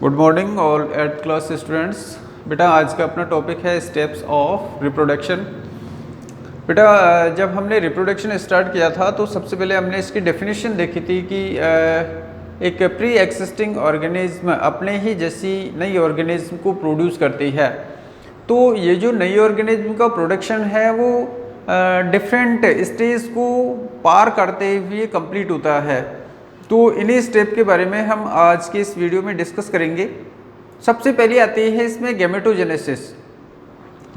Good morning all at class students. बेटा आज का अपना टॉपिक है स्टेप्स ऑफ रिप्रोडक्शन। बेटा जब हमने रिप्रोडक्शन स्टार्ट किया था तो सबसे पहले हमने इसकी डेफिनेशन देखी थी कि एक प्री एक्सिस्टिंग ऑर्गेनिज्म अपने ही जैसी नई ऑर्गेनिज्म को प्रोड्यूस करती है। तो ये जो नई ऑर्गेनिज्म का प्रोडक्शन है वो डिफरेंट स्टेज को पार करते हुए कंप्लीट होता है। तो इन्हीं स्टेप के बारे में हम आज के इस वीडियो में डिस्कस करेंगे। सबसे पहले आती है इसमें गैमेटोजेनेसिस।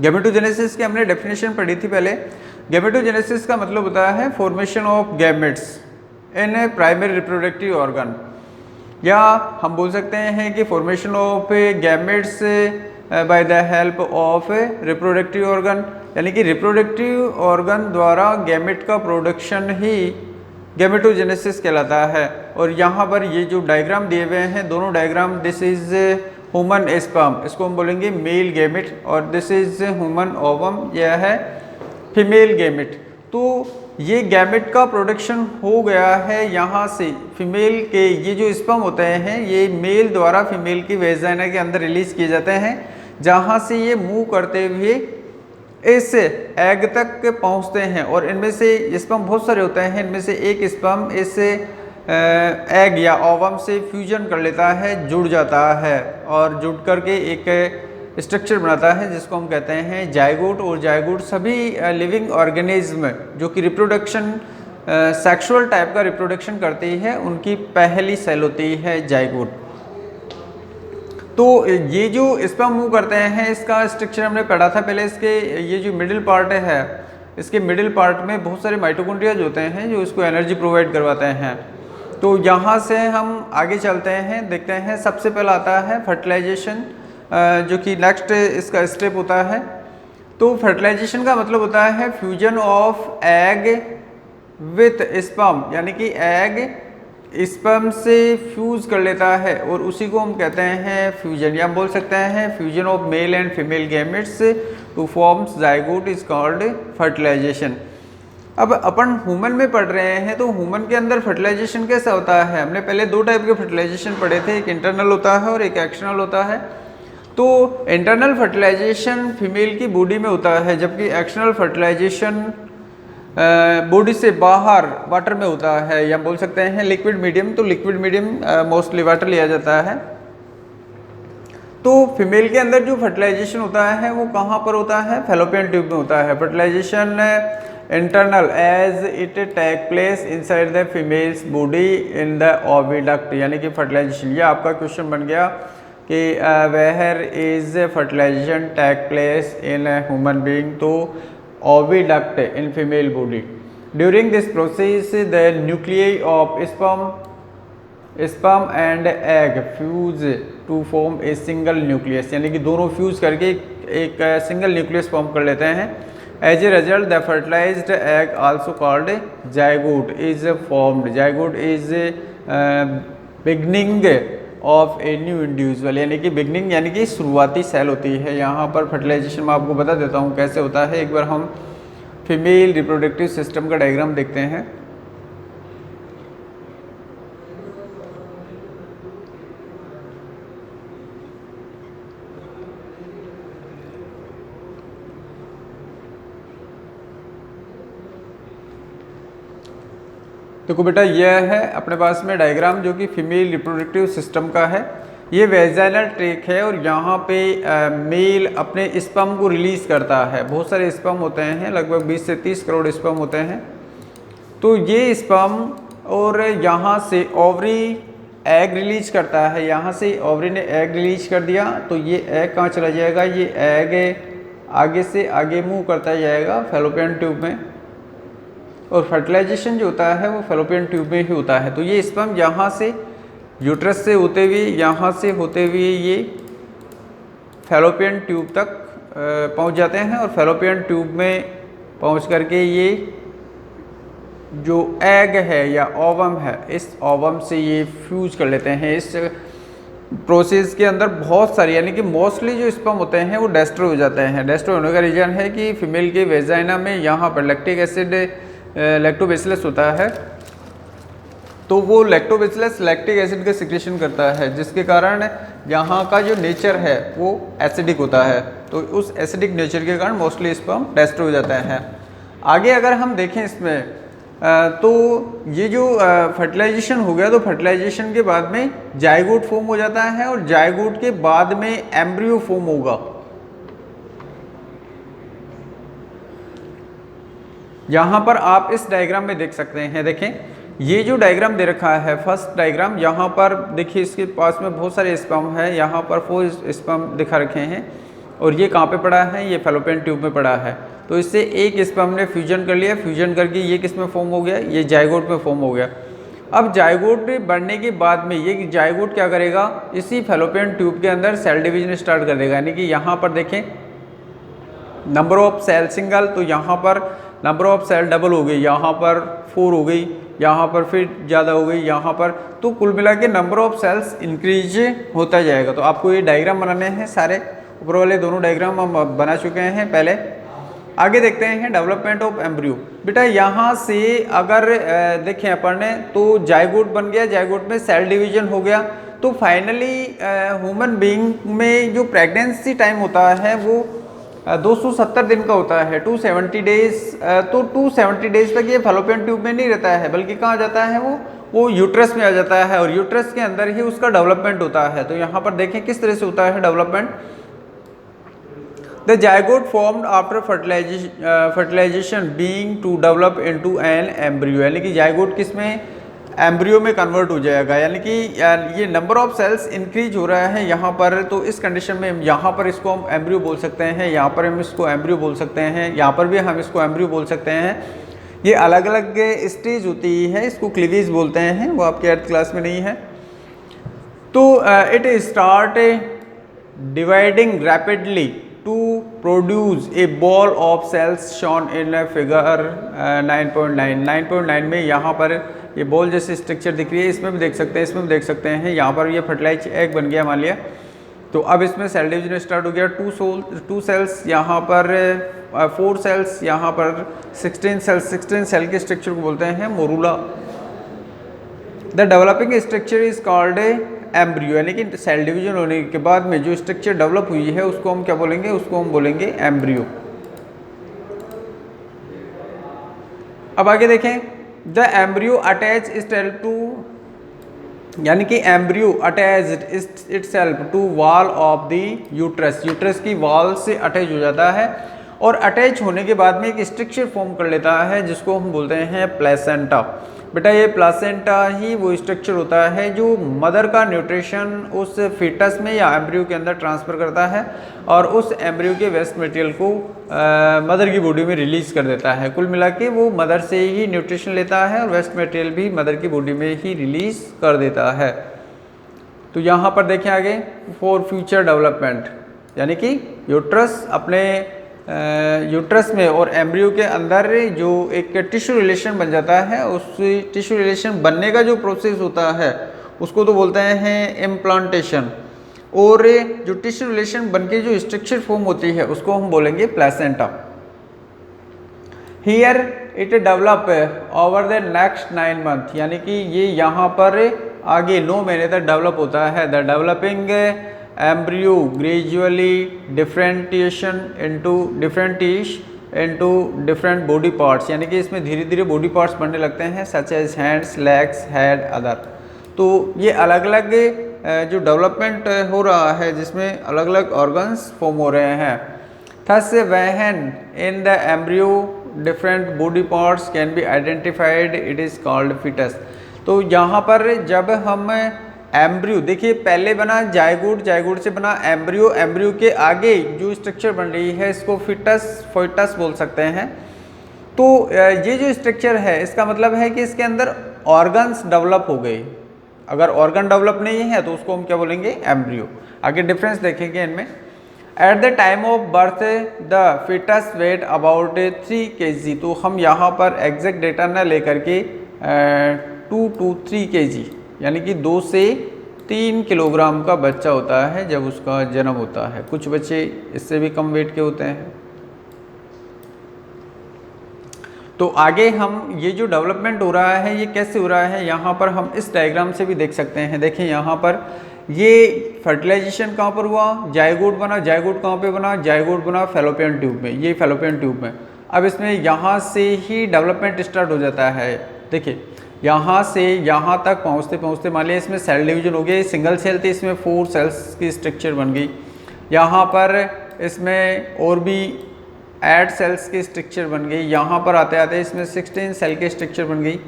गैमेटोजेनेसिस की हमने डेफिनेशन पढ़ी थी पहले। गैमेटोजेनेसिस का मतलब होता है formation of gametes in A primary reproductive organ, या हम बोल सकते हैं कि formation of gametes by the help of reproductive organ, यानी कि रिप्रोडक्टिव ऑर्गन द्वारा गैमेट का प्रोडक्शन ही गैमेटोजेनेसिस कहलाता है। और यहाँ पर ये जो डायग्राम दिए हुए हैं, दोनों diagram, this is human sperm, इसको हम बोलेंगे मेल गैमेट, और दिस इज ह्यूमन ओवम, यह है फीमेल गैमेट। तो ये गैमेट का प्रोडक्शन हो गया है यहाँ से फीमेल के, ये जो स्पर्म होते हैं ये मेल द्वारा फीमेल की वेजाइना के अंदर रिलीज किए जाते हैं, जहाँ से ये मूव करते हुए इस एग तक पहुंचते हैं। और इनमें से स्पर्म बहुत सारे होते हैं, इनमें से एक स्पर्म इस एग या ओवम से फ्यूजन कर लेता है, जुड़ जाता है, और जुड़ करके एक स्ट्रक्चर बनाता है जिसको हम कहते हैं जायगोट। और जायगोट सभी लिविंग ऑर्गेनिज्म जो कि रिप्रोडक्शन सेक्सुअल टाइप का रिप्रोडक्शन करती है उनकी पहली सेल होती है जायगोट। तो ये जो स्पर्म मूव करते हैं इसका स्ट्रक्चर हमने पढ़ा था पहले। इसके ये जो मिडिल पार्ट है, इसके मिडिल पार्ट में बहुत सारे माइटोकॉन्ड्रिया होते हैं जो इसको एनर्जी प्रोवाइड करवाते हैं। तो यहाँ से हम आगे चलते हैं, देखते हैं। सबसे पहला आता है फर्टिलाइजेशन, जो कि नेक्स्ट इसका स्टेप होता है। तो फर्टिलाइजेशन का मतलब होता है fusion of egg with sperm, यानी कि एग स्पर्म से फ्यूज कर लेता है और उसी को हम कहते हैं फ्यूजन, या हम बोल सकते हैं fusion of male and female gametes to forms zygote is called fertilisation. अब अपन ह्यूमन में पढ़ रहे हैं, तो ह्यूमन के अंदर फर्टिलाइजेशन कैसा होता है? हमने पहले दो टाइप के फर्टिलाइजेशन पढ़े थे, एक इंटरनल होता है और एक एक्सटर्नल होता है। तो इंटरनल फर्टिलाइजेशन फीमेल की बॉडी में होता है, जबकि एक्सटर्नल फर्टिलाइजेशन बॉडी से बाहर वाटर में होता है, या बोल सकते हैं लिक्विड मीडियम। तो लिक्विड मीडियम मोस्टली वाटर लिया जाता है। तो फीमेल के अंदर जो फर्टिलाइजेशन होता है वो कहाँ पर होता है? फैलोपियन ट्यूब में होता है। Fertilisation internal as it take place inside the female's body in the oviduct, यानी कि फर्टिलाइजेशन, ये आपका क्वेश्चन बन गया कि where is fertilisation take place in human being. तो oviduct in female body. During this process, the nuclei of sperm and egg fuse to form a single nucleus, यानी कि दोनों फ्यूज करके एक सिंगल न्यूक्लियस फॉर्म कर लेते हैं। As a result, the fertilized egg, also called zygote, is formed. Zygote is beginning of a new individual, यानी कि बिगनिंग यानी कि शुरुआती सेल होती है। यहाँ पर फर्टिलाइजेशन मैं आपको बता देता हूँ कैसे होता है। एक बार हम फीमेल रिप्रोडक्टिव सिस्टम का डायग्राम देखते हैं। देखो बेटा, यह है अपने पास में डायग्राम जो कि फीमेल रिप्रोडक्टिव सिस्टम का है। ये वेजाइनल ट्रैक है और यहाँ पे मेल अपने स्पर्म को रिलीज करता है। बहुत सारे स्पर्म होते हैं, लगभग 20 से 30 करोड़ स्पर्म होते हैं। तो ये स्पर्म, और यहाँ से ओवरी एग रिलीज करता है। यहाँ से ओवरी ने एग रिलीज कर दिया तो ये एग कहाँ चला जाएगा? ये एग आगे से आगे मूव करता जाएगा फैलोपियन ट्यूब में, और फर्टिलाइजेशन जो होता है वो फैलोपियन ट्यूब में ही होता है। तो ये स्पर्म यहाँ से यूट्रस से होते हुए, यहाँ से होते हुए ये फैलोपियन ट्यूब तक पहुँच जाते हैं, और फैलोपियन ट्यूब में पहुँच करके ये जो एग है या ओवम है, इस ओवम से ये फ्यूज कर लेते हैं। इस प्रोसेस के अंदर बहुत सारी, यानी कि मोस्टली जो स्पर्म होते हैं वो डेस्ट्रॉय हो जाते हैं। डेस्ट्रॉय होने का रीज़न है कि फीमेल के वेजाइना में यहाँ पर लैक्टिक एसिड लैक्टोबैसिलस होता है। तो वो लैक्टोबैसिलस लैक्टिक एसिड का सिक्रेशन करता है, जिसके कारण यहाँ का जो नेचर है वो एसिडिक होता है। तो उस एसिडिक नेचर के कारण मोस्टली स्पर्म टेस्ट हो जाता है। आगे अगर हम देखें इसमें तो ये जो फर्टिलाइजेशन हो गया, तो फर्टिलाइजेशन के बाद में जाइगोट फॉर्म हो जाता है और जाइगोट के बाद में एम्ब्रियो फॉर्म होगा। यहाँ पर आप इस डायग्राम में देख सकते हैं, देखें ये जो डायग्राम दे रखा है फर्स्ट डायग्राम, यहाँ पर देखिए इसके पास में बहुत सारे स्पर्म है, यहाँ पर 4 स्पर्म दिखा रखे हैं और ये कहाँ पे पड़ा है, ये फैलोपियन ट्यूब में पड़ा है। तो इससे एक स्पर्म ने फ्यूजन कर लिया, फ्यूजन करके ये किस में फॉर्म हो गया, ये जाइगोट में फॉर्म हो गया। अब जाइगोट बढ़ने के बाद में ये जाइगोट क्या करेगा, इसी फैलोपियन ट्यूब के अंदर सेल डिवीजन स्टार्ट कर देगा। यानी कि यहाँ पर देखें नंबर ऑफ सेल सिंगल, तो यहाँ पर नंबर ऑफ सेल डबल हो गई, यहाँ पर 4 हो गई, यहाँ पर फिर ज़्यादा हो गई, यहाँ पर, तो कुल मिला के नंबर ऑफ सेल्स इंक्रीज होता जाएगा। तो आपको ये डायग्राम बनाने हैं, सारे ऊपर वाले दोनों डायग्राम हम बना चुके हैं पहले। आगे देखते हैं डेवलपमेंट ऑफ एम्ब्रियो। बेटा यहाँ से अगर देखें अपन ने, तो जाइगोट बन गया, जाइगोट में सेल डिवीजन हो गया, तो फाइनली ह्यूमन बीइंग में जो प्रेगनेंसी टाइम होता है वो 270 दिन का होता है, 270 डेज। तो 270 डेज तक ये फैलोपियन ट्यूब में नहीं रहता है, बल्कि कहाँ जाता है वो यूट्रस में आ जाता है और यूट्रस के अंदर ही उसका डेवलपमेंट होता है। तो यहाँ पर देखें किस तरह से होता है development. The zygote formed after fertilisation being to develop into an embryo, यानी कि जाइगोट किस में, एम्ब्रियो में कन्वर्ट हो जाएगा। यानी कि ये नंबर ऑफ सेल्स इंक्रीज हो रहा है यहाँ पर। तो इस कंडीशन में यहाँ पर इसको हम एम्ब्रियो बोल सकते हैं, यहाँ पर हम इसको एम्ब्रियो बोल सकते हैं, यहाँ पर भी हम इसको एम्ब्रियो बोल सकते हैं। ये अलग अलग स्टेज होती है, इसको क्लीवेज बोलते हैं, वो आपके 8th क्लास में नहीं है। तो it start dividing rapidly to produce a ball of cells shown in figure 9.9 में यहाँ पर ये बॉल जैसे स्ट्रक्चर दिख रही है, इसमें भी देख सकते हैं, इसमें भी देख सकते हैं। यहाँ पर ये फर्टिलाइज एग बन गया मान लिया, तो अब इसमें सेल डिवीजन स्टार्ट हो गया। 2 सेल्स यहाँ पर, 4 सेल्स यहाँ पर, 16 सेल के स्ट्रक्चर को बोलते हैं morula. The developing structure is called embryo, यानी कि सेल डिवीजन होने के बाद में जो स्ट्रक्चर डेवलप हुई है उसको हम क्या बोलेंगे, उसको हम बोलेंगे एम्ब्रियो। अब आगे देखें, the embryo attach itself to, यानी कि embryo attached itself to wall of the uterus, uterus की वॉल से अटैच हो जाता है और अटैच होने के बाद में एक स्ट्रक्चर फॉर्म कर लेता है जिसको हम बोलते हैं प्लेसेंटा। बेटा ये प्लेसेंटा ही वो स्ट्रक्चर होता है जो मदर का न्यूट्रिशन उस फीटस में या एम्ब्रियो के अंदर ट्रांसफ़र करता है और उस एम्ब्रियो के वेस्ट मटेरियल को मदर की बॉडी में रिलीज़ कर देता है। कुल मिला के वो मदर से ही न्यूट्रिशन लेता है और वेस्ट मटेरियल भी मदर की बॉडी में ही रिलीज़ कर देता है। तो यहाँ पर देखें आगे, फॉर फ्यूचर डेवलपमेंट, यानी कि यूट्रस अपने यूट्रस में और एम्ब्रियो के अंदर जो एक टिश्यू रिलेशन बन जाता है, उस टिश्यू रिलेशन बनने का जो प्रोसेस होता है उसको तो बोलते हैं इम्प्लांटेशन, और जो टिश्यू रिलेशन बनके जो स्ट्रक्चर फॉर्म होती है उसको हम बोलेंगे placenta. Here it develop over the next 9 month, यानी कि ये यहाँ पर आगे 9 महीने तक डेवलप होता है। The developing embryo gradually differentiation into different body parts, यानी कि इसमें धीरे धीरे बॉडी पार्ट्स बनने लगते हैं, such as hands, legs, head, other. तो ये अलग अलग जो डेवलपमेंट हो रहा है जिसमें अलग अलग ऑर्गन्स फॉर्म हो रहे हैं। Thus when in the embryo different body parts can be identified, it is called foetus. तो यहाँ पर जब हम एम्ब्रियो, देखिए पहले बना जाइगोट, जाइगोट से बना एम्ब्रियो, एम्ब्रियो के आगे जो स्ट्रक्चर बन रही है इसको फोइटस बोल सकते हैं। तो ये जो स्ट्रक्चर है इसका मतलब है कि इसके अंदर ऑर्गन्स डेवलप हो गए। अगर ऑर्गन डेवलप नहीं है तो उसको हम क्या बोलेंगे, एम्ब्रियो। आगे डिफरेंस देखेंगे इनमें। At the time of birth the foetus weight about 3 kg, तो हम यहाँ पर एग्जैक्ट डेटा न लेकर के 2 to 3 kg, यानी कि 2 से 3 किलोग्राम का बच्चा होता है जब उसका जन्म होता है। कुछ बच्चे इससे भी कम वेट के होते हैं। तो आगे हम ये जो डेवलपमेंट हो रहा है ये कैसे हो रहा है, यहाँ पर हम इस डायग्राम से भी देख सकते हैं। देखिए यहाँ पर ये फर्टिलाइजेशन कहाँ पर हुआ, जाइगोट बना, जाइगोट कहाँ पे बना, जाइगोट बना फैलोपियन ट्यूब में, ये फैलोपियन ट्यूब में। अब इसमें यहाँ से ही डेवलपमेंट स्टार्ट हो जाता है। देखिए यहाँ से यहाँ तक पहुँचते पहुँचते मान लिया इसमें सेल डिवीजन हो गया, सिंगल सेल थी इसमें 4 सेल्स की स्ट्रक्चर बन गई। यहाँ पर इसमें और भी 8 सेल्स की स्ट्रक्चर बन गई। यहाँ पर आते आते इसमें 16 सेल की स्ट्रक्चर बन गई।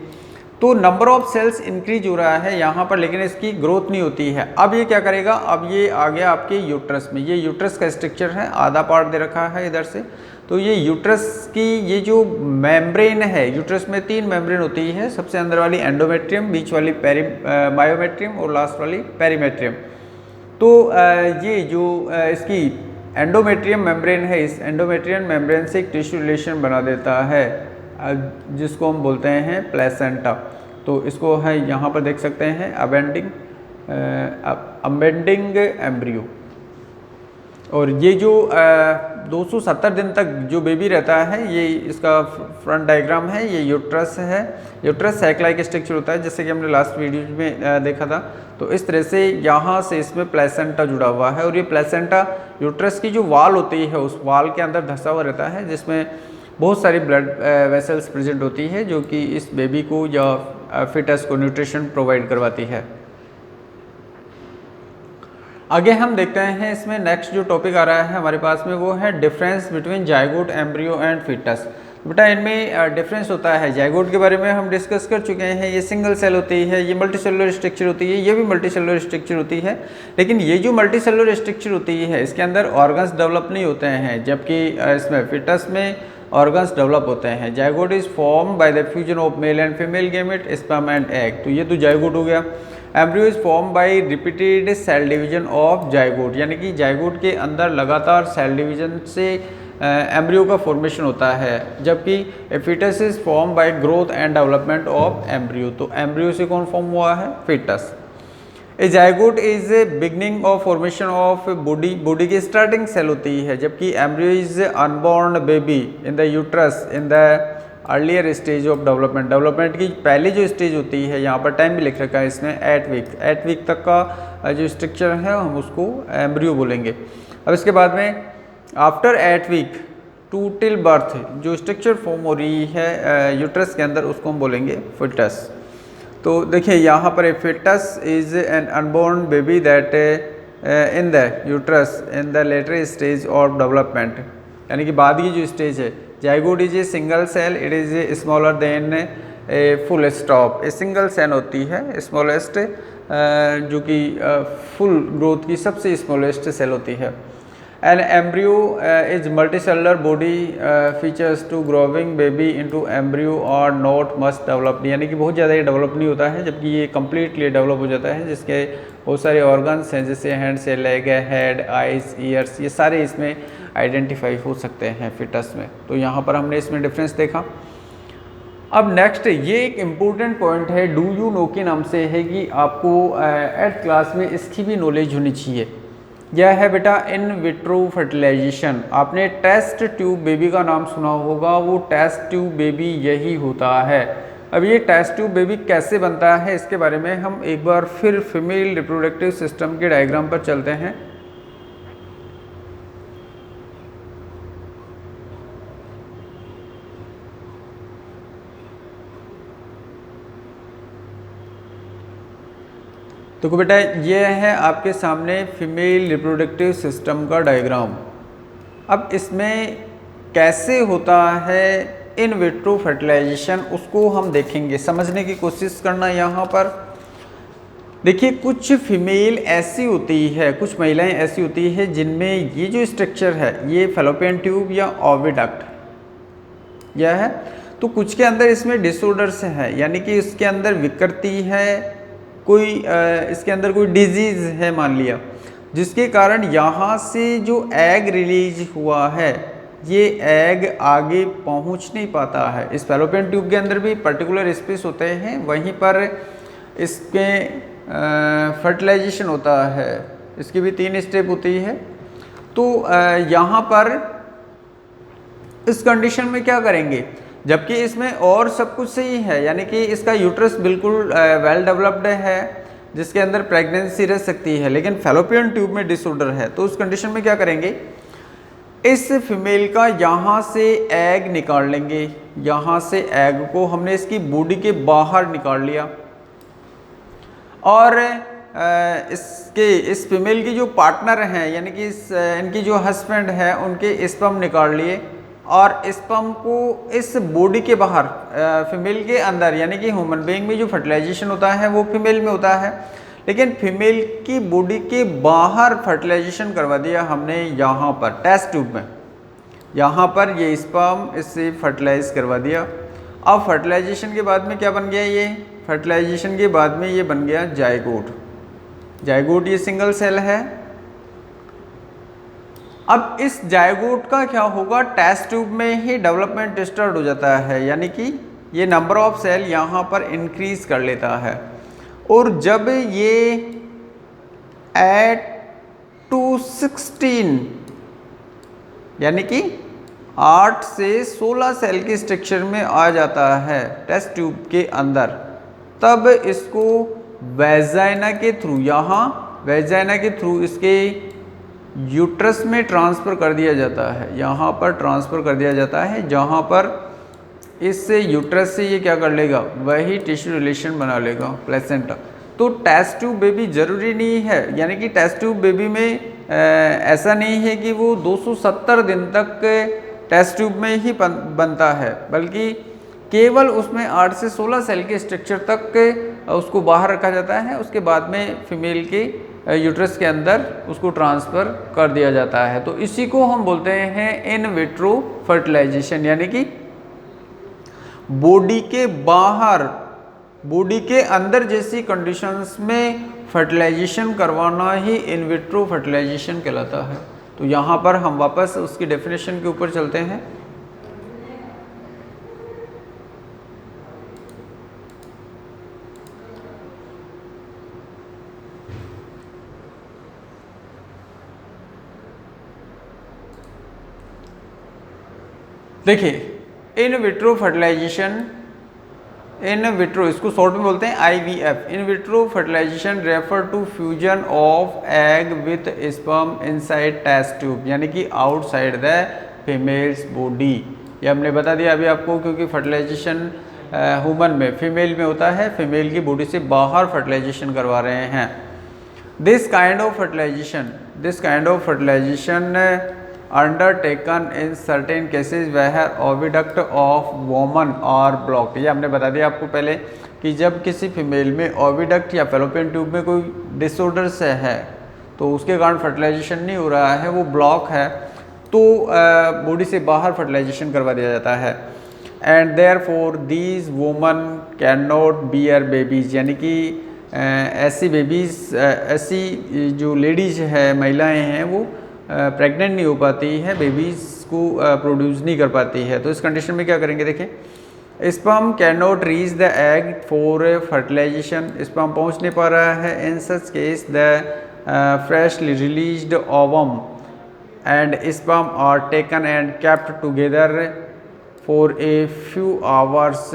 तो नंबर ऑफ सेल्स इंक्रीज हो रहा है यहाँ पर, लेकिन इसकी ग्रोथ नहीं होती है। अब ये क्या करेगा, अब ये आ गया आपके यूट्रस में। ये यूट्रस का स्ट्रक्चर है, आधा पार्ट दे रखा है इधर से। तो ये यूट्रस की ये जो मेम्ब्रेन है, यूट्रस में 3 मेम्ब्रेन होती है, सबसे अंदर वाली एंडोमेट्रियम, बीच वाली मायोमेट्रियम और लास्ट वाली पेरीमेट्रियम। तो ये जो इसकी एंडोमेट्रियम मेम्ब्रेन है, इस एंडोमेट्रियम मेम्ब्रेन से एक टिश्यू रिलेशन बना देता है जिसको हम बोलते हैं प्लेसेंटा। तो इसको है यहाँ पर देख सकते हैं अम्बेंडिंग एम्ब्रियो। और ये जो 270 दिन तक जो बेबी रहता है, ये इसका फ्रंट डायग्राम है। ये यूट्रस है, यूट्रस सैक लाइक स्ट्रक्चर होता है जैसे कि हमने लास्ट वीडियो में देखा था। तो इस तरह से यहाँ से इसमें प्लेसेंटा जुड़ा हुआ है, और ये प्लेसेंटा यूट्रस की जो वाल होती है उस वाल के अंदर धंसा हुआ रहता है, जिसमें बहुत सारी ब्लड वेसल्स प्रेजेंट होती है जो कि इस बेबी को या फिटस को न्यूट्रिशन प्रोवाइड करवाती है। आगे हम देखते हैं इसमें नेक्स्ट जो टॉपिक आ रहा है हमारे पास में, वो है difference between zygote, embryo and foetus. बेटा इनमें डिफरेंस होता है। जाइगोट के बारे में हम डिस्कस कर चुके हैं, ये सिंगल सेल होती है, ये मल्टी सेलुलर स्ट्रक्चर होती है, ये भी मल्टी सेलुलर स्ट्रक्चर होती है। लेकिन ये जो मल्टी सेलुलर स्ट्रक्चर होती है इसके अंदर ऑर्गन्स डेवलप नहीं होते हैं, जबकि इसमें फिटस में ऑर्गन्स डेवलप होते हैं। Zygote is form by the fusion of male and female gamete, sperm and egg. तो ये तो जाइगोट हो गया। Embryo is form by repeated cell division of zygote, यानी कि जाइगोट के अंदर लगातार सेल डिवीजन से एम्ब्रियो का फॉर्मेशन होता है। जबकि foetus is form by growth and development of embryo. तो एम्ब्रियो से कौन फॉर्म हुआ है, foetus. A zygote is a beginning of formation of body, body की स्टार्टिंग सेल होती है। जबकि embryo is unborn baby in the uterus in the earlier stage of development. Development की पहली जो स्टेज होती है, यहाँ पर टाइम भी लिख रखा है इसमें 8 वीक, 8 वीक तक का जो स्ट्रक्चर है हम उसको एम्ब्रियो बोलेंगे। अब इसके बाद में after 8 week to till birth जो स्ट्रक्चर फॉर्म हो रही है यूट्रस के अंदर, उसको हम बोलेंगे फिटस। तो देखिए यहाँ पर foetus is an unborn baby that in the uterus in the later stage of development, यानी कि बाद की जो स्टेज है। Zygote is a single cell, it is a smaller than a full stop. A single cell होती है smallest, जो कि फुल ग्रोथ की सबसे स्मॉलेस्ट सेल होती है। An embryo is multicellular body features to growing baby into embryo और not must develop, यानी कि बहुत ज़्यादा ये डेवलप नहीं होता है, जबकि ये कम्प्लीटली डेवलप हो जाता है, जिसके बहुत सारे ऑर्गन्स हैं जैसे हैंड से लेग है, हेड, आइज, ईयर्स, ये सारे इसमें आइडेंटिफाई हो सकते हैं फिटस में। तो यहाँ पर हमने इसमें डिफरेंस देखा। अब नेक्स्ट ये एक इम्पोर्टेंट पॉइंट है, डू यू नो के नाम से है, कि आपको 8th क्लास में इसकी भी नॉलेज होनी चाहिए। यह है बेटा इन विट्रो फर्टिलाइजेशन। आपने टेस्ट ट्यूब बेबी का नाम सुना होगा, वो टेस्ट ट्यूब बेबी यही होता है। अब ये टेस्ट ट्यूब बेबी कैसे बनता है इसके बारे में हम एक बार फिर फीमेल रिप्रोडक्टिव सिस्टम के डायग्राम पर चलते हैं। तो बेटा ये है आपके सामने फीमेल रिप्रोडक्टिव सिस्टम का डायग्राम। अब इसमें कैसे होता है इन विट्रो फर्टिलाइजेशन, उसको हम देखेंगे, समझने की कोशिश करना। यहाँ पर देखिए कुछ फीमेल ऐसी होती है, कुछ महिलाएं ऐसी होती है जिनमें ये जो स्ट्रक्चर है ये फैलोपियन ट्यूब या ओविडक्ट यह है। तो कुछ के अंदर इसमें डिसऑर्डर्स है, यानी कि इसके अंदर विकृति है, कोई इसके अंदर कोई डिजीज है मान लिया, जिसके कारण यहाँ से जो एग रिलीज हुआ है ये एग आगे पहुँच नहीं पाता है। इस फैलोपियन ट्यूब के अंदर भी पर्टिकुलर स्पेस होते हैं, वहीं पर इसके फर्टिलाइजेशन होता है। इसकी भी 3 स्टेप होती है। तो यहाँ पर इस कंडीशन में क्या करेंगे, जबकि इसमें और सब कुछ सही है, यानी कि इसका यूट्रस बिल्कुल वेल डेवलप्ड है जिसके अंदर प्रेगनेंसी रह सकती है, लेकिन फैलोपियन ट्यूब में डिसऑर्डर है। तो उस कंडीशन में क्या करेंगे, इस फीमेल का यहाँ से एग निकाल लेंगे, यहाँ से एग को हमने इसकी बॉडी के बाहर निकाल लिया और इस फीमेल की जो पार्टनर हैं यानी कि इनकी जो हस्बैंड है उनके स्पर्म निकाल लिए और स्पर्म को इस बॉडी के बाहर फीमेल के अंदर, यानी कि ह्यूमन बीइंग में जो फर्टिलाइजेशन होता है वो फीमेल में होता है, लेकिन फीमेल की बॉडी के बाहर फर्टिलाइजेशन करवा दिया हमने यहाँ पर टेस्ट ट्यूब में। यहाँ पर ये स्पर्म इससे फर्टिलाइज करवा दिया। अब फर्टिलाइजेशन के बाद में क्या बन गया, ये फर्टिलाइजेशन के बाद में ये बन गया जाइगोट। जाइगोट ये सिंगल सेल है। अब इस जाइगोट का क्या होगा, टेस्ट ट्यूब में ही डेवलपमेंट स्टार्ट हो जाता है, यानी कि ये नंबर ऑफ सेल यहाँ पर इंक्रीज कर लेता है और जब ये एट टू 16 यानी कि 8 से 16 सेल के स्ट्रक्चर में आ जाता है टेस्ट ट्यूब के अंदर, तब इसको वेजाइना के थ्रू, यहाँ वेजाइना के थ्रू इसके यूट्रस में ट्रांसफ़र कर दिया जाता है, यहाँ पर ट्रांसफ़र कर दिया जाता है, जहाँ पर इससे यूट्रस से ये क्या कर लेगा, वही टिश्यू रिलेशन बना लेगा, प्लेसेंटा। तो टेस्ट ट्यूब बेबी ज़रूरी नहीं है, यानी कि टेस्ट ट्यूब बेबी में ऐसा नहीं है कि वो 270 दिन तक टेस्ट ट्यूब में ही बनता है, बल्कि केवल उसमें 8 से 16 सेल के स्ट्रक्चर तक उसको बाहर रखा जाता है, उसके बाद में फीमेल के यूट्रस के अंदर उसको ट्रांसफ़र कर दिया जाता है। तो इसी को हम बोलते हैं इन विट्रो फर्टिलाइजेशन, यानी कि बॉडी के बाहर, बॉडी के अंदर जैसी कंडीशंस में फर्टिलाइजेशन करवाना ही इन विट्रो फर्टिलाइजेशन कहलाता है। तो यहाँ पर हम वापस उसकी डेफिनेशन के ऊपर चलते हैं। देखिए, in vitro fertilisation, in vitro इसको शॉर्ट में बोलते हैं IVF। In vitro fertilisation refer to fusion of egg with sperm inside test tube, यानी कि आउटसाइड द फीमेल्स बॉडी। ये हमने बता दिया अभी आपको, क्योंकि फर्टिलाइजेशन ह्यूमन में फीमेल में होता है, फीमेल की बॉडी से बाहर फर्टिलाइजेशन करवा रहे हैं। This kind of fertilisation undertaken in certain cases where oviduct of woman are blocked. ये हमने बता दिया आपको पहले कि जब किसी फीमेल में ओविडक्ट या फैलोपियन ट्यूब में कोई डिसऑर्डर है तो उसके कारण फर्टिलाइजेशन नहीं हो रहा है, वो ब्लॉक है, तो बॉडी से बाहर फर्टिलाइजेशन करवा दिया जाता है। And therefore these woman can not bear babies, यानी कि ऐसी बेबीज़, ऐसी जो लेडीज है, महिलाएं हैं, वो प्रेग्नेंट नहीं हो पाती है, बेबीज़ को प्रोड्यूस नहीं कर पाती है। तो इस कंडीशन में क्या करेंगे, देखें, sperm can not reach the egg for fertilisation, sperm पहुंच नहीं पा रहा है। In such case the freshly released ovum and sperm are taken and kept together for a few hours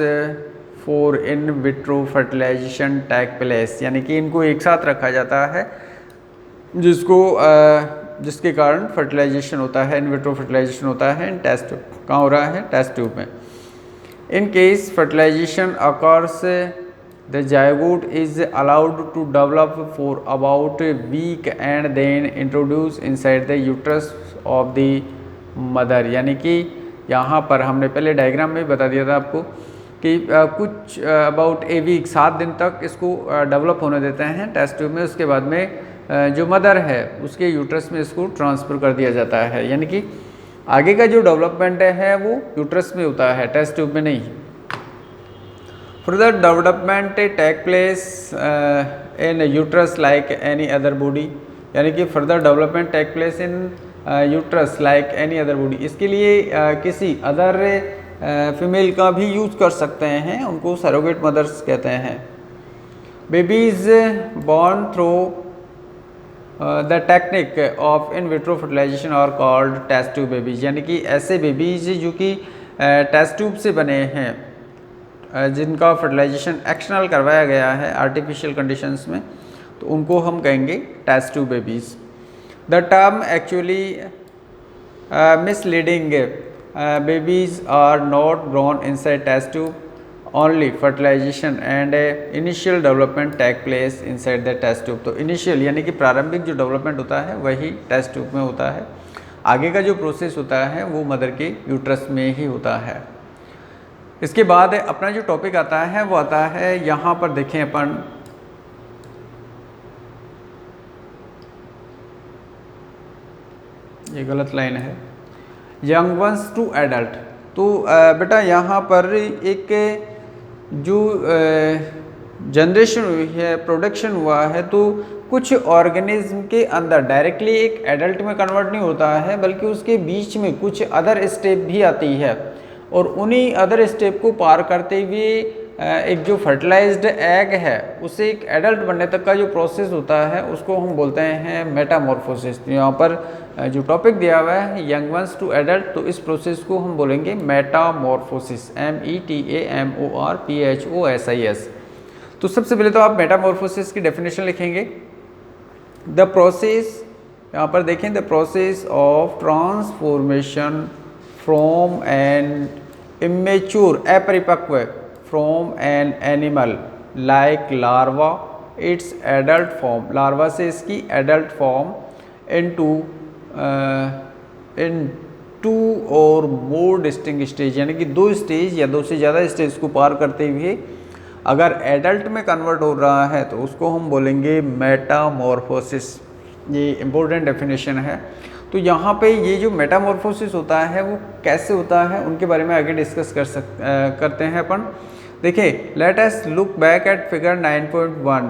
for in vitro fertilisation take place, यानी कि इनको एक साथ रखा जाता है जिसके कारण फर्टिलाइजेशन होता है, इन विट्रो फर्टिलाइजेशन होता है। इन टेस्ट ट्यूब कहाँ हो रहा है, टेस्ट ट्यूब में। In case fertilisation occurs the zygote is allowed to develop for about a week and then introduce inside the uterus of the mother, यानी कि यहाँ पर हमने पहले डायग्राम में बता दिया था आपको कि कुछ अबाउट ए वीक, 7 दिन तक इसको डेवलप होने देते हैं टेस्ट ट्यूब में, उसके बाद में जो मदर है उसके यूट्रस में इसको ट्रांसफ़र कर दिया जाता है, यानी कि आगे का जो डेवलपमेंट है वो यूट्रस में होता है, टेस्ट ट्यूब में नहीं। Further development take place in uterus like any other body, यानी कि further development take place in uterus like any other body. इसके लिए किसी अदर फीमेल का भी यूज़ कर सकते हैं, उनको सरोगेट मदर्स कहते हैं। Babies born through the technique of in vitro fertilisation are called test tube babies, यानी कि ऐसे बेबीज जो कि टेस्ट ट्यूब से बने हैं, जिनका फर्टिलाइजेशन एक्सटर्नल करवाया गया है आर्टिफिशियल कंडीशंस में, तो उनको हम कहेंगे test tube babies. The term actually misleading, babies are not grown inside test tube, only fertilization and initial development take place inside the test tube। तो initial यानी कि प्रारंभिक जो डेवलपमेंट होता है वही टेस्ट ट्यूब में होता है, आगे का जो प्रोसेस होता है वो मदर के यूट्रस में ही होता है। इसके बाद अपना जो टॉपिक आता है वो आता है, यहाँ पर देखें अपन ये गलत लाइन है, यंग वंस टू एडल्ट। तो बेटा यहाँ पर एक जो जनरेशन हुई है, प्रोडक्शन हुआ है, तो कुछ ऑर्गेनिज्म के अंदर डायरेक्टली एक एडल्ट में कन्वर्ट नहीं होता है, बल्कि उसके बीच में कुछ अदर स्टेप भी आती है, और उन्हीं अदर स्टेप को पार करते हुए एक जो फर्टिलाइज्ड एग है उसे एक एडल्ट बनने तक का जो प्रोसेस होता है उसको हम बोलते हैं मेटामॉर्फोसिस। तो यहाँ पर जो टॉपिक दिया हुआ है यंग वंस टू एडल्ट, तो इस प्रोसेस को हम बोलेंगे मेटामॉर्फोसिस, METAMORPHOSIS। तो सबसे पहले तो आप मेटामॉर्फोसिस की डेफिनेशन लिखेंगे। द प्रोसेस, यहाँ पर देखें, the process of transformation from an immature, अपरिपक्व, from an animal like larva its adult form, larva से इसकी एडल्ट फॉर्म, इन टू और मोर डिस्टिंक्ट स्टेज, यानी कि 2 स्टेज या 2 से ज़्यादा स्टेज को पार करते हुए अगर एडल्ट में कन्वर्ट हो रहा है तो उसको हम बोलेंगे मेटामॉर्फोसिस। ये इम्पोर्टेंट डेफिनेशन है। तो यहाँ पे ये जो मेटामॉर्फोसिस होता है वो कैसे होता है उनके बारे में आगे डिस्कस करते हैं अपन। देखिए, let us look back at figure 9.1,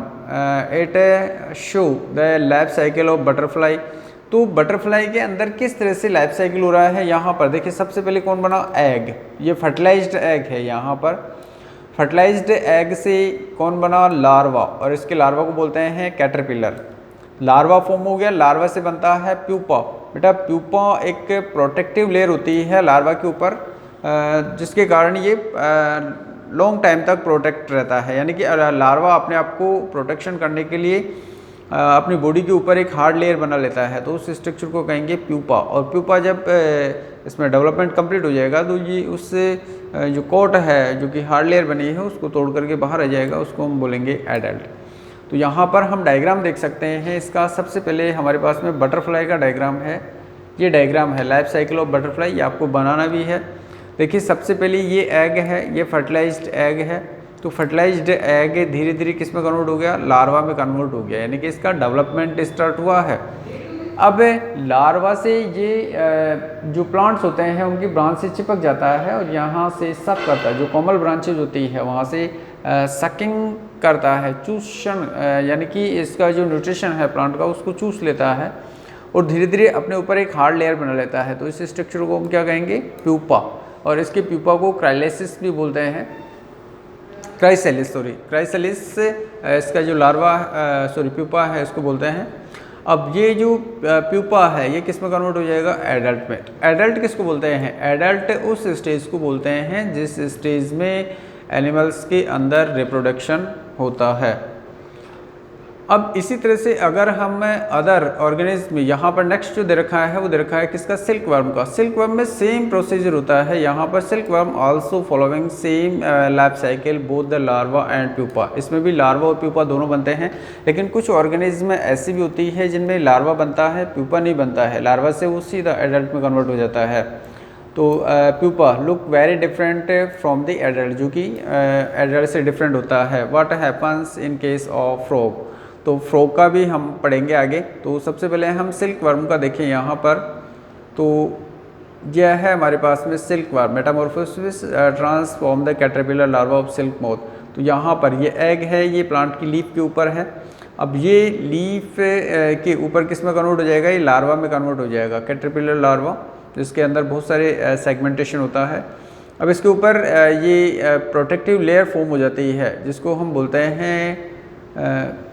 it show the life cycle of butterfly. तो बटरफ्लाई के अंदर किस तरह से लाइफ साइकिल हो रहा है। यहाँ पर देखिए, सबसे पहले कौन बना, एग, ये फर्टिलाइज्ड एग है। यहाँ पर फर्टिलाइज्ड एग से कौन बना, लार्वा, और इसके लार्वा को बोलते हैं कैटरपिलर। लार्वा फॉर्म हो गया, लार्वा से बनता है प्यूपा। बेटा प्यूपा एक प्रोटेक्टिव लेयर होती है लार्वा के ऊपर, जिसके कारण ये लॉन्ग टाइम तक प्रोटेक्ट रहता है, यानी कि लार्वा अपने आप को प्रोटेक्शन करने के लिए अपनी बॉडी के ऊपर एक हार्ड लेयर बना लेता है, तो उस स्ट्रक्चर को कहेंगे प्यूपा। और प्यूपा जब इसमें डेवलपमेंट कंप्लीट हो जाएगा तो ये उससे जो कोट है जो कि हार्ड लेयर बनी है उसको तोड़ करके बाहर आ जाएगा, उसको हम बोलेंगे एडल्ट। तो यहाँ पर हम डायग्राम देख सकते हैं इसका। सबसे पहले हमारे पास में बटरफ्लाई का डायग्राम है, ये डायग्राम है लाइफ साइकिल ऑफ बटरफ्लाई, ये आपको बनाना भी है। देखिए, सबसे पहले ये एग है, ये फर्टिलाइज्ड एग है। तो फर्टिलाइज्ड एग धीरे धीरे किस में कन्वर्ट हो गया, लार्वा में कन्वर्ट हो गया, यानी कि इसका डेवलपमेंट स्टार्ट हुआ है। अब लार्वा से ये जो प्लांट्स होते हैं उनकी ब्रांच से चिपक जाता है और यहाँ से सक करता है, जो कोमल ब्रांचेज होती है वहाँ से सकिंग करता है, चूषण, यानी कि इसका जो न्यूट्रिशन है प्लांट का उसको चूस लेता है और धीरे धीरे अपने ऊपर एक हार्ड लेयर बना लेता है। तो इस स्ट्रक्चर को हम क्या कहेंगे, प्यूपा। और इसके प्यूपा को क्राइलेसिस भी बोलते हैं, क्राइसेलिस इसका जो लार्वा प्यूपा है इसको बोलते हैं। अब ये जो प्यूपा है ये किस में कन्वर्ट हो जाएगा, एडल्ट में। एडल्ट किसको बोलते हैं, एडल्ट उस स्टेज को बोलते हैं जिस स्टेज में एनिमल्स के अंदर रिप्रोडक्शन होता है। अब इसी तरह से अगर हम अदर ऑर्गेनिज्म में, यहाँ पर नेक्स्ट जो दे रखा है वो दे रखा है किसका, सिल्क वर्म का। सिल्क वर्म में सेम प्रोसीजर होता है। यहाँ पर silk worm also following same life cycle both the larva and pupa. इसमें भी लार्वा और प्यूपा दोनों बनते हैं, लेकिन कुछ ऑर्गेनिज्म ऐसी भी होती है जिनमें लार्वा बनता है, प्यूपा नहीं बनता है। लार्वा से वो सीधा एडल्ट में कन्वर्ट हो जाता है। तो pupa look very different from the adult, जो कि एडल्ट से डिफरेंट होता है। What happens in case of frog, तो फ्रॉग का भी हम पढ़ेंगे आगे। तो सबसे पहले हम सिल्क वर्म का देखें यहाँ पर। तो यह है हमारे पास में silk worm, Metamorphosis transform the caterpillar larva of silk moth. तो यहाँ पर ये एग है, ये प्लांट की लीफ के ऊपर है। अब ये लीफ के ऊपर किस में कन्वर्ट हो जाएगा, ये लार्वा में कन्वर्ट हो जाएगा, कैटरपिलर लार्वा, जिसके अंदर बहुत सारे सेगमेंटेशन होता है। अब इसके ऊपर ये प्रोटेक्टिव लेयर फॉर्म हो जाती है जिसको हम बोलते हैं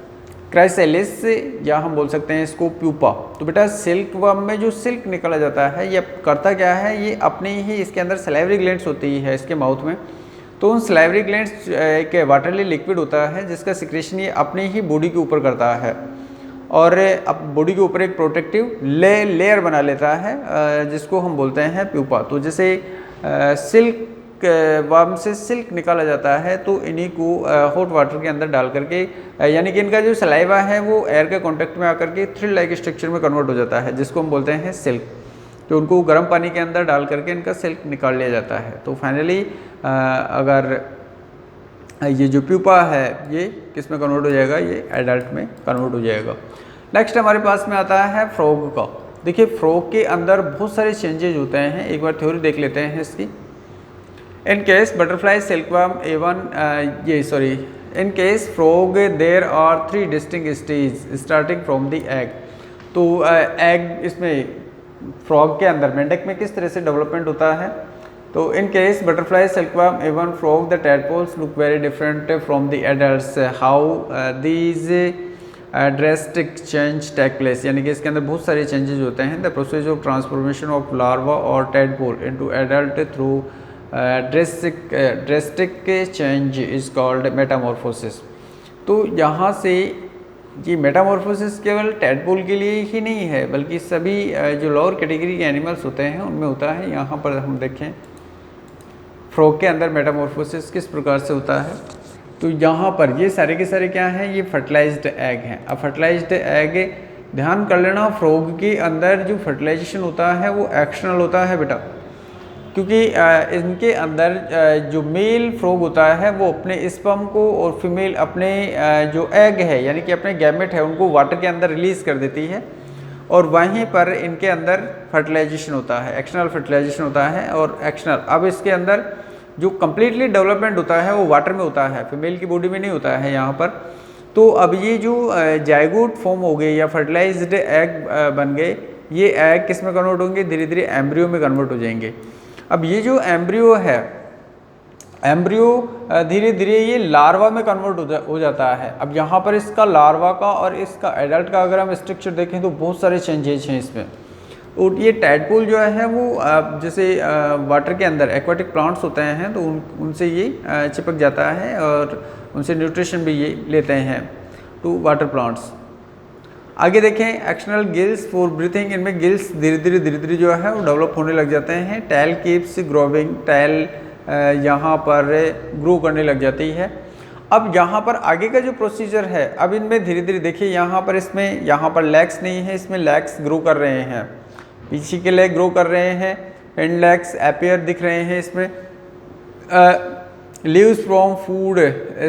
क्राइसेलिस या हम बोल सकते हैं इसको प्यूपा। तो बेटा सिल्क वर्म में जो सिल्क निकला जाता है ये करता क्या है, ये अपने ही इसके अंदर सलाइवरी ग्लैंड्स होती है इसके माउथ में। तो उन सलाइवरी ग्लैंड्स एक वाटरली लिक्विड होता है जिसका सिक्रेशन ये अपने ही बॉडी के ऊपर करता है और अब बॉडी के ऊपर एक प्रोटेक्टिव लेयर बना लेता है जिसको हम बोलते हैं प्यूपा। तो जैसे सिल्क वर्म से सिल्क निकाला जाता है तो इन्हीं को हॉट वाटर के अंदर डाल करके यानी कि इनका जो सलाइवा है वो एयर के कांटेक्ट में आकर के थ्रिल लाइक स्ट्रक्चर में कन्वर्ट हो जाता है जिसको हम बोलते हैं सिल्क। तो उनको गर्म पानी के अंदर डाल करके इनका सिल्क निकाल लिया जाता है। तो फाइनली अगर ये जो प्यूपा है ये किस में कन्वर्ट हो जाएगा, ये एडल्ट में कन्वर्ट हो जाएगा। नेक्स्ट हमारे पास में आता है फ्रॉग का। देखिए फ्रॉग के अंदर बहुत सारे चेंजेज होते हैं, एक बार थ्योरी देख लेते हैं इसकी। In case butterfly silkworm in case frog there are 3 distinct stage starting from the egg. तो एग इसमें फ्रॉग के अंदर मेंढक में किस तरह से डेवलपमेंट होता है। तो in case butterfly silkworm even frog the tadpoles look very different from the adults. How these drastic change take place, यानी कि इसके अंदर बहुत सारे चेंजेस होते हैं। The process of transformation of larva और tadpole into adult through drastic change is called metamorphosis. तो यहाँ से ये मेटामॉर्फोसिस केवल टैडपोल के लिए ही नहीं है बल्कि सभी जो लोअर कैटेगरी के एनिमल्स होते हैं उनमें होता है। यहाँ पर हम देखें फ्रॉग के अंदर मेटामॉर्फोसिस किस प्रकार से होता है। तो यहाँ पर ये सारे के सारे क्या हैं, ये फर्टिलाइज्ड एग हैं। अब फर्टिलाइज्ड एग ध्यान कर लेना, फ्रॉग के अंदर जो फर्टिलाइजेशन होता है वो एक्सटर्नल होता है बेटा, क्योंकि इनके अंदर जो मेल फ्रॉग होता है वो अपने स्पर्म को और फीमेल अपने जो एग है यानी कि अपने गैमेट है उनको वाटर के अंदर रिलीज़ कर देती है और वहीं पर इनके अंदर फर्टिलाइजेशन होता है, एक्सटर्नल फर्टिलाइजेशन होता है। और एक्सटर्नल अब इसके अंदर जो कम्प्लीटली डेवलपमेंट होता है वो वाटर में होता है, फीमेल की बॉडी में नहीं होता है यहाँ पर। तो अब ये जो जायगोट फॉर्म हो गए या फर्टिलाइज्ड एग बन गए, ये एग किस में कन्वर्ट होंगे, धीरे धीरे एम्ब्रियो में कन्वर्ट हो जाएंगे। अब ये जो एम्ब्रियो है, एम्ब्रियो धीरे धीरे ये लार्वा में कन्वर्ट हो जाता है। अब यहाँ पर इसका लार्वा का और इसका एडल्ट का अगर हम स्ट्रक्चर देखें तो बहुत सारे चेंजेस हैं इसमें। और ये टैडपोल जो है वो जैसे वाटर के अंदर एक्वाटिक प्लांट्स होते हैं तो उनसे ये चिपक जाता है और उनसे न्यूट्रिशन भी ये लेते हैं टू वाटर प्लांट्स। आगे देखें एक्सटर्नल गिल्स फॉर ब्रीथिंग, इनमें गिल्स धीरे धीरे जो है वो डेवलप होने लग जाते हैं। टैल कीप्स ग्रोविंग, टैल यहाँ पर ग्रो करने लग जाती है। अब यहाँ पर आगे का जो प्रोसीजर है, अब इनमें धीरे धीरे देखिए यहाँ पर इसमें यहाँ पर लेग्स नहीं है, इसमें लेग्स ग्रो कर रहे हैं, पीछे के लेग ग्रो कर रहे हैं, हिंड लेग्स अपीयर दिख रहे हैं इसमें। Lives from food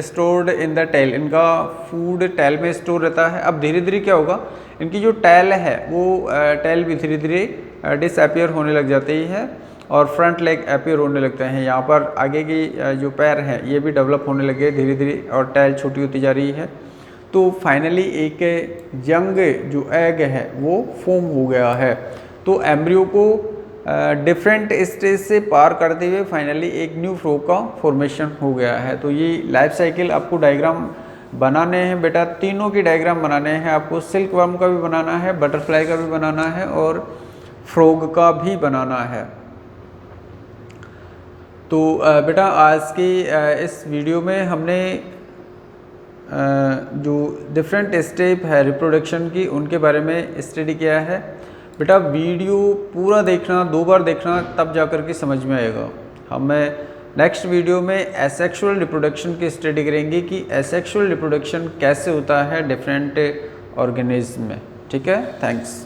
stored in the tail, इनका फूड टेल में स्टोर रहता है। अब धीरे धीरे क्या होगा, इनकी जो टेल है वो टेल भी धीरे धीरे डिसअपीयर होने लग जाती है और फ्रंट लेग अपीयर होने लगते हैं। यहाँ पर आगे की जो पैर हैं ये भी डेवलप होने लगे धीरे धीरे और टेल छोटी होती जा रही है। तो फाइनली एक यंग जो एग है वो फॉर्म हो गया है। तो एम्ब्रियो को डिफरेंट स्टेज से पार करते हुए फाइनली एक न्यू फ्रॉग का फॉर्मेशन हो गया है। तो ये लाइफ साइकिल आपको डायग्राम बनाने हैं बेटा, तीनों की डायग्राम बनाने हैं आपको। सिल्क वर्म का भी बनाना है, बटरफ्लाई का भी बनाना है और फ्रॉग का भी बनाना है। तो बेटा आज की इस वीडियो में हमने जो डिफरेंट स्टेप है रिप्रोडक्शन की उनके बारे में स्टडी किया है। बेटा वीडियो पूरा देखना, 2 बार देखना, तब जाकर के समझ में आएगा। हमें नेक्स्ट वीडियो में एसेक्सुअल रिप्रोडक्शन की स्टडी करेंगे कि एसेक्सुअल रिप्रोडक्शन कैसे होता है डिफरेंट ऑर्गेनिज्म में। ठीक है, थैंक्स।